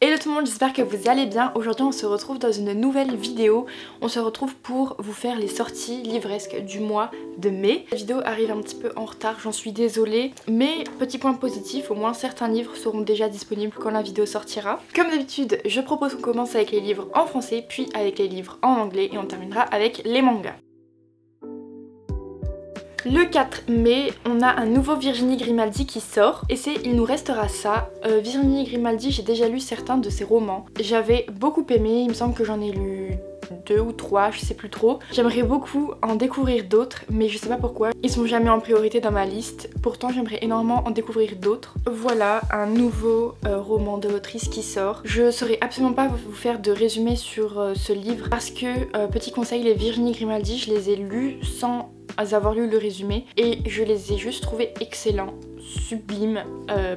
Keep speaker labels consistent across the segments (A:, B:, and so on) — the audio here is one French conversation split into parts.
A: Hello tout le monde, j'espère que vous allez bien. Aujourd'hui on se retrouve dans une nouvelle vidéo. On se retrouve pour vous faire les sorties livresques du mois de mai. La vidéo arrive un petit peu en retard, j'en suis désolée. Mais petit point positif, au moins certains livres seront déjà disponibles quand la vidéo sortira. Comme d'habitude, je propose qu'on commence avec les livres en français, puis avec les livres en anglais et on terminera avec les mangas. Le 4 mai, on a un nouveau Virginie Grimaldi qui sort et c'est Il nous restera ça. Virginie Grimaldi, j'ai déjà lu certains de ses romans. J'avais beaucoup aimé, il me semble que j'en ai lu 2 ou 3, je sais plus trop. J'aimerais beaucoup en découvrir d'autres, mais je sais pas pourquoi. Ils sont jamais en priorité dans ma liste. Pourtant, j'aimerais énormément en découvrir d'autres. Voilà un nouveau roman de l'autrice qui sort. Je saurais absolument pas vous faire de résumé sur ce livre parce que, petit conseil, les Virginie Grimaldi, je les ai lus sans avoir lu le résumé et je les ai juste trouvés excellents, sublimes,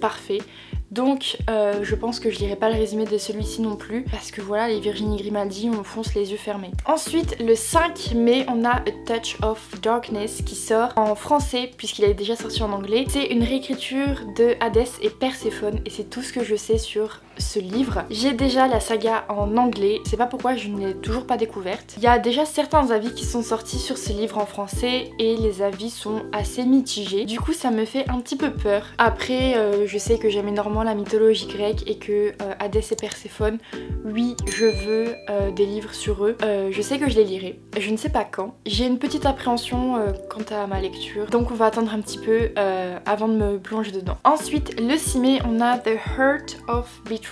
A: parfaits. Donc je pense que je lirai pas le résumé de celui-ci non plus parce que voilà, les Virginie Grimaldi, on fonce les yeux fermés. Ensuite, le 5 mai, on a A Touch of Darkness qui sort en français puisqu'il est déjà sorti en anglais. C'est une réécriture de Hadès et Perséphone et c'est tout ce que je sais sur ce livre. J'ai déjà la saga en anglais, je sais pas pourquoi je ne l'ai toujours pas découverte. Il y a déjà certains avis qui sont sortis sur ce livre en français et les avis sont assez mitigés. Du coup ça me fait un petit peu peur. Après je sais que j'aime énormément la mythologie grecque et que Hadès et Perséphone, oui je veux des livres sur eux. Je sais que je les lirai, je ne sais pas quand. J'ai une petite appréhension quant à ma lecture, donc on va attendre un petit peu avant de me plonger dedans. Ensuite le 6 mai on a The Heart of Betrayal.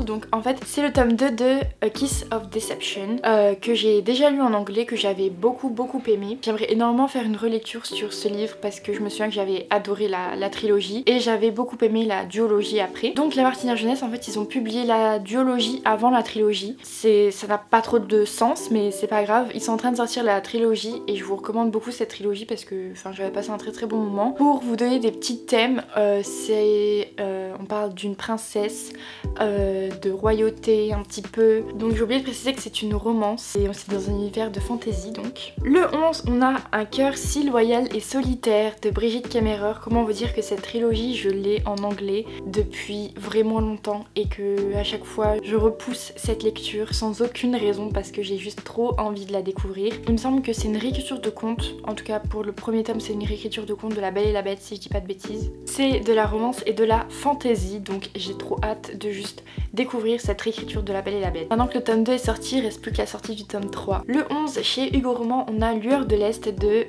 A: Donc en fait c'est le tome 2 de A Kiss of Deception que j'ai déjà lu en anglais, que j'avais beaucoup aimé. J'aimerais énormément faire une relecture sur ce livre parce que je me souviens que j'avais adoré la trilogie et j'avais beaucoup aimé la duologie après. Donc la Martinière Jeunesse, en fait ils ont publié la duologie avant la trilogie. Ça n'a pas trop de sens mais c'est pas grave, ils sont en train de sortir la trilogie et je vous recommande beaucoup cette trilogie parce que j'avais passé un très bon moment. Pour vous donner des petits thèmes, on parle d'une princesse, de royauté un petit peu. Donc j'ai oublié de préciser que c'est une romance et c'est dans un univers de fantasy donc. Le 11 on a Un cœur si loyal et solitaire de Brigitte Kammerer. Comment vous dire que cette trilogie je l'ai en anglais depuis vraiment longtemps et que à chaque fois je repousse cette lecture sans aucune raison parce que j'ai juste trop envie de la découvrir. Il me semble que c'est une réécriture de conte, en tout cas pour le premier tome c'est une réécriture de conte de La Belle et la Bête si je dis pas de bêtises. C'est de la romance et de la fantasy donc j'ai trop hâte de juste découvrir cette réécriture de La Belle et la Bête. Maintenant que le tome 2 est sorti, il reste plus que la sortie du tome 3. Le 11 chez Hugo Roman on a Lueur de l'Est de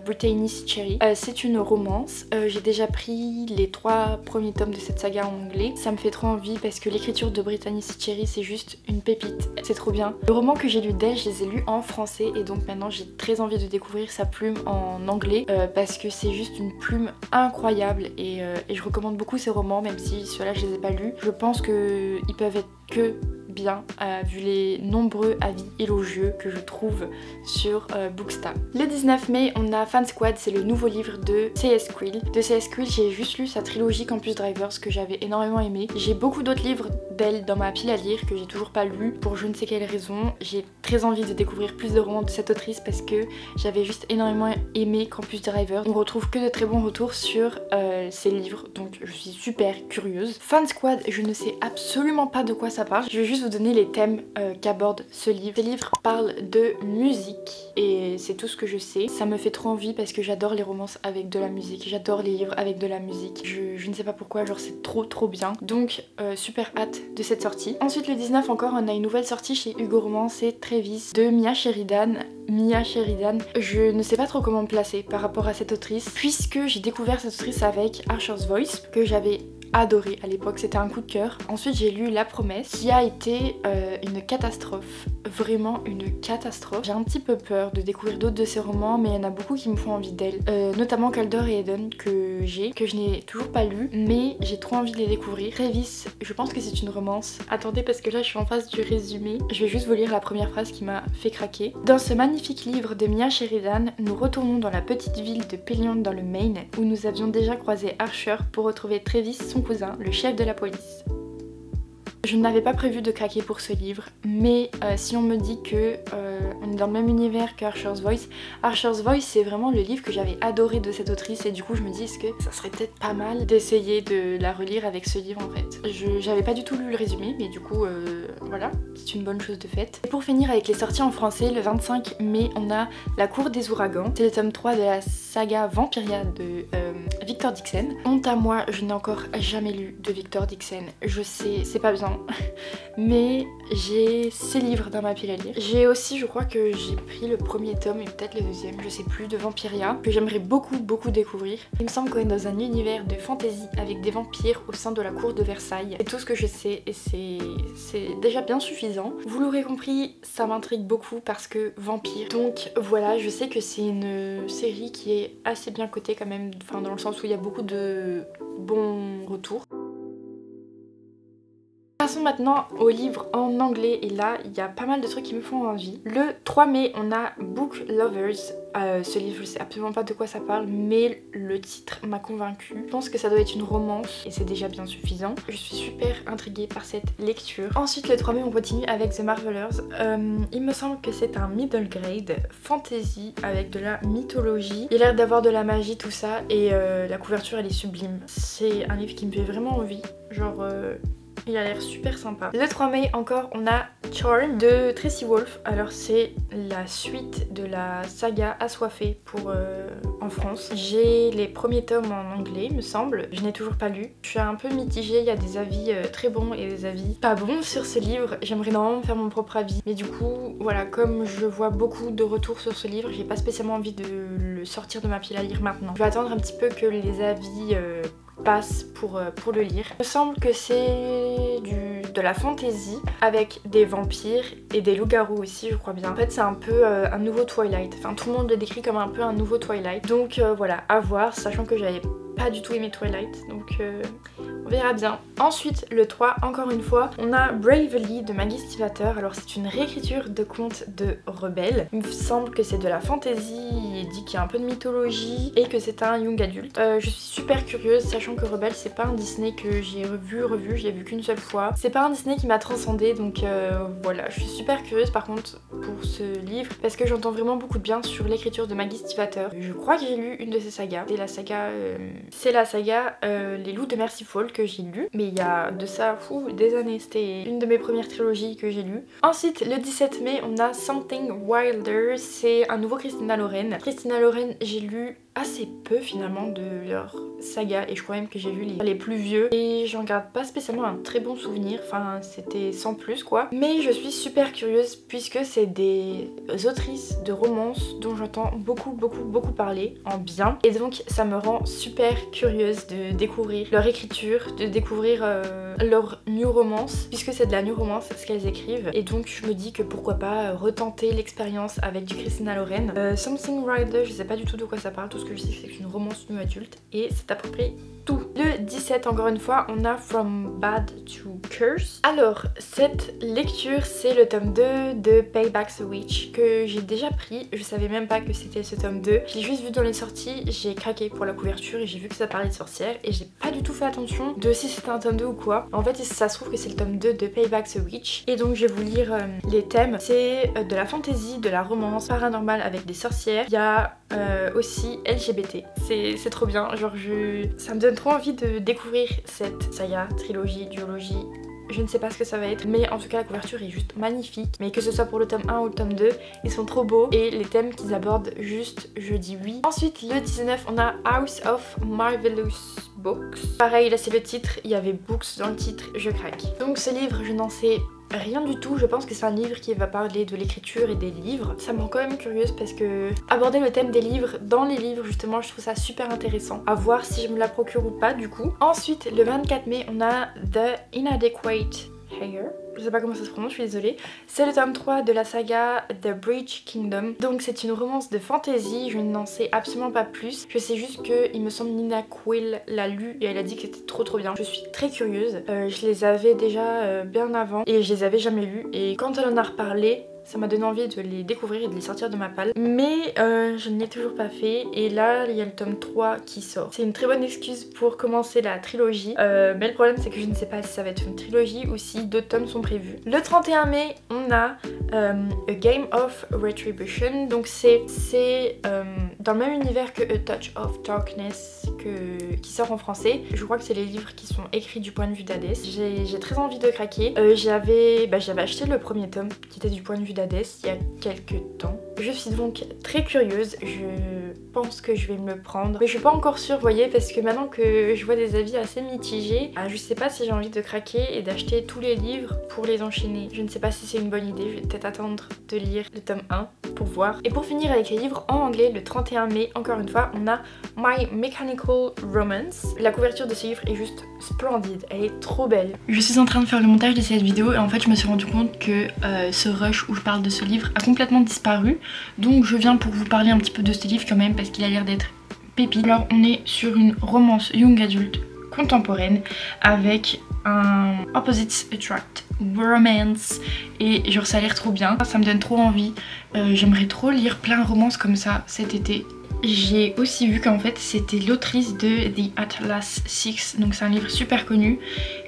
A: Brittany Cherry. C'est une romance, j'ai déjà pris les 3 premiers tomes de cette saga en anglais. Ça me fait trop envie parce que l'écriture de Brittany Cherry c'est juste une pépite, c'est trop bien. Le roman que j'ai lu d'elle, je les ai lus en français et donc maintenant j'ai très envie de découvrir sa plume en anglais parce que c'est juste une plume incroyable et je recommande beaucoup ces romans même si ceux-là je les ai pas lus. Je pense qu'ils peuvent être que bien vu les nombreux avis élogieux que je trouve sur Bookstar. Le 19 mai on a Fan Squad, c'est le nouveau livre de C.S. Quill. De C.S. Quill j'ai juste lu sa trilogie Campus Drivers que j'avais énormément aimé. J'ai beaucoup d'autres livres d'elle dans ma pile à lire que j'ai toujours pas lu pour je ne sais quelle raison. J'ai très envie de découvrir plus de romans de cette autrice parce que j'avais juste énormément aimé Campus Drivers. On retrouve que de très bons retours sur ces livres donc je suis super curieuse. Fan Squad, je ne sais absolument pas de quoi ça parle. Je vais juste vous donner les thèmes qu'aborde ce livre. Ce livre parle de musique et c'est tout ce que je sais. Ça me fait trop envie parce que j'adore les romances avec de la musique, j'adore les livres avec de la musique. Je ne sais pas pourquoi, genre c'est trop bien. Donc super hâte de cette sortie. Ensuite le 19 encore on a une nouvelle sortie chez Hugo Roman, c'est Trévis de Mia Sheridan. Mia Sheridan, je ne sais pas trop comment me placer par rapport à cette autrice puisque j'ai découvert cette autrice avec Archer's Voice que j'avais adoré à l'époque, c'était un coup de cœur. Ensuite j'ai lu La Promesse qui a été une catastrophe, vraiment une catastrophe. J'ai un petit peu peur de découvrir d'autres de ses romans mais il y en a beaucoup qui me font envie d'elle, notamment Calder et Eden que je n'ai toujours pas lu mais j'ai trop envie de les découvrir. Trévis, je pense que c'est une romance. Attendez parce que là je suis en face du résumé, je vais juste vous lire la première phrase qui m'a fait craquer. Dans ce magnifique livre de Mia Sheridan, nous retournons dans la petite ville de Pellion dans le Maine où nous avions déjà croisé Archer pour retrouver Trévis, son cousin, le chef de la police. Je n'avais pas prévu de craquer pour ce livre, mais si on me dit que on est dans le même univers que Archer's Voice, Archer's Voice c'est vraiment le livre que j'avais adoré de cette autrice et du coup je me dis est-ce que ça serait peut-être pas mal d'essayer de la relire avec ce livre en fait. J'avais pas du tout lu le résumé mais du coup voilà, c'est une bonne chose de faite. Et pour finir avec les sorties en français, le 25 mai on a La Cour des Ouragans, c'est le tome 3 de la saga Vampiria de Victor Dixon. Honte à moi, je n'ai encore jamais lu de Victor Dixon, je sais c'est pas bien mais j'ai ces livres dans ma pile à lire. J'ai aussi, je crois que j'ai pris le premier tome et peut-être le deuxième, je sais plus, de Vampiria, que j'aimerais beaucoup découvrir. Il me semble qu'on est dans un univers de fantasy avec des vampires au sein de la cour de Versailles. C'est tout ce que je sais et c'est déjà bien suffisant. Vous l'aurez compris, ça m'intrigue beaucoup parce que vampire. Donc voilà, je sais que c'est une série qui est assez bien cotée quand même, enfin dans le sens où il y a beaucoup de bons retours. Passons maintenant au livre en anglais et là il y a pas mal de trucs qui me font envie. Le 3 mai on a Book Lovers. Ce livre je sais absolument pas de quoi ça parle mais le titre m'a convaincue. Je pense que ça doit être une romance et c'est déjà bien suffisant. Je suis super intriguée par cette lecture. Ensuite le 3 mai on continue avec The Marvelers. Il me semble que c'est un middle grade fantasy avec de la mythologie. Il a l'air d'avoir de la magie tout ça et la couverture elle est sublime. C'est un livre qui me fait vraiment envie. Genre il a l'air super sympa. Le 3 mai encore on a Charm de Tracy Wolff. Alors c'est la suite de la saga Assoiffée pour en France. J'ai les premiers tomes en anglais me semble. Je n'ai toujours pas lu. Je suis un peu mitigée, il y a des avis très bons et des avis pas bons sur ce livre. J'aimerais normalement faire mon propre avis. Mais du coup voilà, comme je vois beaucoup de retours sur ce livre, j'ai pas spécialement envie de le sortir de ma pile à lire maintenant. Je vais attendre un petit peu que les avis passe pour le lire. Il me semble que c'est de la fantasy avec des vampires et des loups-garous aussi je crois bien. En fait c'est un peu un nouveau Twilight, enfin tout le monde le décrit comme un peu un nouveau Twilight. Donc voilà, à voir, sachant que j'avais pas du tout aimé Twilight, donc on verra bien. Ensuite le 3, encore une fois, on a Bravely de Maggie Stiefvater. Alors c'est une réécriture de contes de Rebelle. Il me semble que c'est de la fantasy, il dit qu'il y a un peu de mythologie et que c'est un young adulte. Je suis super curieuse, sachant que Rebelle c'est pas un Disney que j'ai revu, je l'ai vu qu'une seule fois. C'est pas un Disney qui m'a transcendée, donc voilà, je suis super curieuse par contre pour ce livre parce que j'entends vraiment beaucoup de bien sur l'écriture de Maggie Stiefvater. Je crois que j'ai lu une de ses sagas, c'est la saga Les Loups de Mercyfall que j'ai lu, mais il y a de ça des années, c'était une de mes premières trilogies que j'ai lues. Ensuite le 17 mai on a Something Wilder, c'est un nouveau Christina Loren. Christina Loren j'ai lu assez peu finalement de leur saga et je crois même que j'ai lu les plus vieux et j'en garde pas spécialement un très bon souvenir, enfin c'était sans plus quoi. Mais je suis super curieuse puisque c'est des autrices de romances dont j'entends beaucoup parler en bien et donc ça me rend super curieuse de découvrir leur écriture, de découvrir leur new romance puisque c'est de la new romance ce qu'elles écrivent et donc je me dis que pourquoi pas retenter l'expérience avec du Christina Loren. Something Rider, je sais pas du tout de quoi ça parle, tout ce que je sais c'est que c'est une romance new adulte et c'est à peu près tout. Le 17 encore une fois on a From Bad to Curse. Alors cette lecture c'est le tome 2 de Payback the Witch que j'ai déjà pris, je savais même pas que c'était ce tome 2, je l'ai juste vu dans les sorties, j'ai craqué pour la couverture et j'ai vu que ça parlait de sorcières et j'ai pas du tout fait attention de si c'était un tome 2 ou quoi. En fait ça se trouve que c'est le tome 2 de Payback the Witch et donc je vais vous lire les thèmes. C'est de la fantasy, de la romance paranormale avec des sorcières, il y a aussi LGBT, c'est trop bien, genre ça me donne trop envie de découvrir cette saga, trilogie, duologie. Je ne sais pas ce que ça va être, mais en tout cas la couverture est juste magnifique. Mais que ce soit pour le tome 1 ou le tome 2, ils sont trop beaux et les thèmes qu'ils abordent, juste je dis oui. Ensuite le 19 on a House of Marvelous Books. Pareil là c'est le titre, il y avait Books dans le titre, je craque. Donc ce livre je n'en sais rien du tout, je pense que c'est un livre qui va parler de l'écriture et des livres. Ça me rend quand même curieuse parce que aborder le thème des livres dans les livres justement je trouve ça super intéressant. À voir si je me la procure ou pas du coup. Ensuite le 24 mai on a The Inadequate Hair. Je sais pas comment ça se prononce, je suis désolée. C'est le tome 3 de la saga The Bridge Kingdom. Donc c'est une romance de fantasy, je n'en sais absolument pas plus. Je sais juste que il me semble Nina Quill l'a lu et elle a dit que c'était trop bien. Je suis très curieuse. Je les avais déjà bien avant et je les avais jamais lus. Et quand elle en a reparlé, ça m'a donné envie de les découvrir et de les sortir de ma palle. Mais je ne l'ai toujours pas fait et là il y a le tome 3 qui sort. C'est une très bonne excuse pour commencer la trilogie. Mais le problème c'est que je ne sais pas si ça va être une trilogie ou si d'autres tomes sont prévus. Le 31 mai on a A Game of Retribution. Donc c'est dans le même univers que A Touch of Darkness qui sort en français. Je crois que c'est les livres qui sont écrits du point de vue d'Hadès. J'ai très envie de craquer. J'avais acheté le premier tome qui était du point de vue d'Hadès il y a quelques temps. Je suis donc très curieuse, je pense que je vais me le prendre. Mais je suis pas encore sûre, vous voyez, parce que maintenant que je vois des avis assez mitigés, je sais pas si j'ai envie de craquer et d'acheter tous les livres pour les enchaîner. Je ne sais pas si c'est une bonne idée, je vais peut-être attendre de lire le tome 1 pour voir. Et pour finir avec les livres en anglais, le 31 mai, encore une fois, on a My Mechanical Romance. La couverture de ce livre est juste splendide, elle est trop belle. Je suis en train de faire le montage de cette vidéo et en fait je me suis rendu compte que ce rush où je parle de ce livre a complètement disparu. Donc je viens pour vous parler un petit peu de ce livre quand même parce qu'il a l'air d'être pépite. Alors on est sur une romance young adulte contemporaine avec un Opposites Attract romance et genre ça a l'air trop bien, ça me donne trop envie. J'aimerais trop lire plein de romances comme ça cet été. J'ai aussi vu qu'en fait c'était l'autrice de The Atlas Six, donc c'est un livre super connu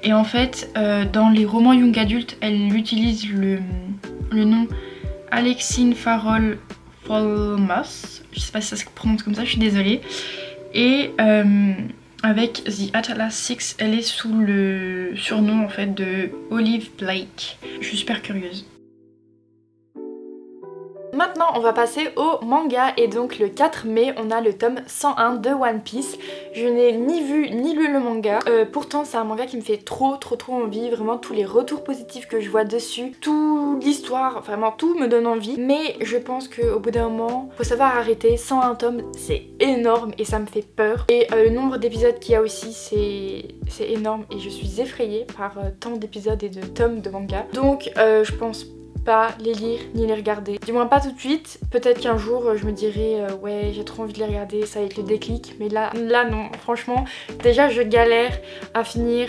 A: et en fait dans les romans young adultes elle utilise le nom Alexine Farrell Folmas, je sais pas si ça se prononce comme ça, je suis désolée. Et avec The Atlas Six, elle est sous le surnom en fait de Olive Blake. Je suis super curieuse. Maintenant on va passer au manga et donc le 4 mai on a le tome 101 de One Piece. Je n'ai ni vu ni lu le manga, pourtant c'est un manga qui me fait trop envie, vraiment tous les retours positifs que je vois dessus, toute l'histoire, vraiment tout me donne envie. Mais je pense qu'au bout d'un moment faut savoir arrêter, 101 tomes c'est énorme et ça me fait peur. Et le nombre d'épisodes qu'il y a aussi c'est énorme et je suis effrayée par tant d'épisodes et de tomes de manga. Donc je pense pas les lire ni les regarder, du moins pas tout de suite. Peut-être qu'un jour je me dirai ouais j'ai trop envie de les regarder, ça va être le déclic, mais là non, franchement déjà je galère à finir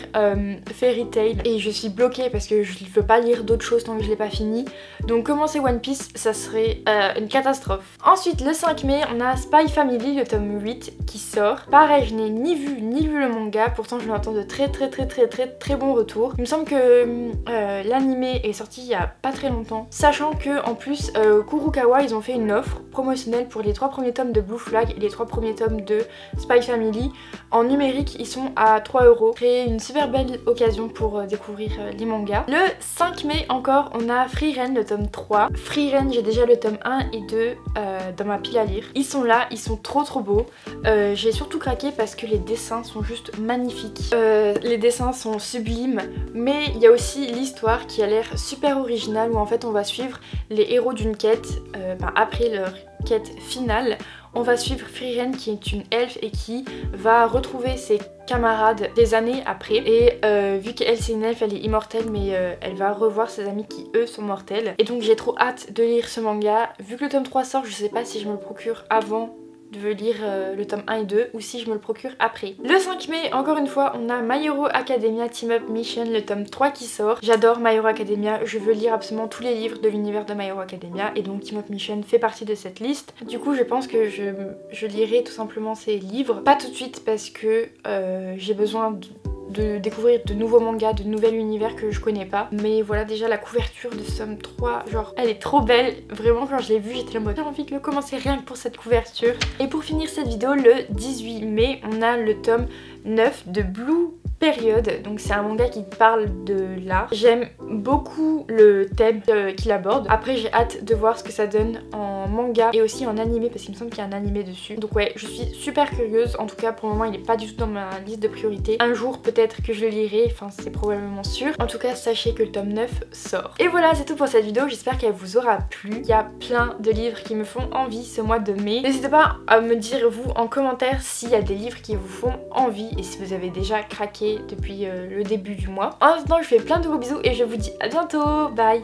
A: Fairy Tail et je suis bloquée parce que je veux pas lire d'autres choses tant que je l'ai pas fini. Donc commencer One Piece ça serait une catastrophe. Ensuite le 5 mai on a Spy Family, le tome 8 qui sort. Pareil je n'ai ni vu ni lu le manga, pourtant je l'entends de très bons retours. Il me semble que l'animé est sorti il y a pas très longtemps, sachant que en plus Kurokawa ils ont fait une offre promotionnelle pour les 3 premiers tomes de Blue Flag et les 3 premiers tomes de Spy Family. En numérique ils sont à 3 €. C'est une super belle occasion pour découvrir les mangas. Le 5 mai encore on a Free Ren, le tome 3. Free Ren j'ai déjà le tome 1 et 2 dans ma pile à lire. Ils sont là, ils sont trop beaux. J'ai surtout craqué parce que les dessins sont juste magnifiques. Les dessins sont sublimes, mais il y a aussi l'histoire qui a l'air super originale où en fait on va suivre les héros d'une quête après leur quête finale. On va suivre Free Ren qui est une elfe et qui va retrouver ses camarades des années après. Et vu qu'elle c'est une elfe, elle est immortelle mais elle va revoir ses amis qui eux sont mortels. Et donc j'ai trop hâte de lire ce manga. Vu que le tome 3 sort, je sais pas si je me le procure avant de lire le tome 1 et 2 ou si je me le procure après. Le 5 mai, encore une fois, on a My Hero Academia Team Up Mission, le tome 3 qui sort. J'adore My Hero Academia, je veux lire absolument tous les livres de l'univers de My Hero Academia et donc Team Up Mission fait partie de cette liste. Du coup, je pense que je lirai tout simplement ces livres. Pas tout de suite parce que j'ai besoin de découvrir de nouveaux mangas, de nouvel univers que je connais pas. Mais voilà déjà la couverture de ce tome 3, genre elle est trop belle. Vraiment quand je l'ai vue j'étais en mode j'ai envie de le commencer rien que pour cette couverture. Et pour finir cette vidéo, le 18 mai on a le tome 9 de Blue Period. Donc c'est un manga qui parle de l'art. J'aime beaucoup le thème qu'il aborde. Après j'ai hâte de voir ce que ça donne en manga et aussi en animé parce qu'il me semble qu'il y a un animé dessus. Donc ouais je suis super curieuse. En tout cas pour le moment il n'est pas du tout dans ma liste de priorités. Un jour peut-être que je le lirai, enfin c'est probablement sûr. En tout cas sachez que le tome 9 sort. Et voilà c'est tout pour cette vidéo, j'espère qu'elle vous aura plu. Il y a plein de livres qui me font envie ce mois de mai. N'hésitez pas à me dire vous en commentaire s'il y a des livres qui vous font envie et si vous avez déjà craqué depuis le début du mois. En attendant je vous fais plein de gros bisous et je vous dis à bientôt, bye.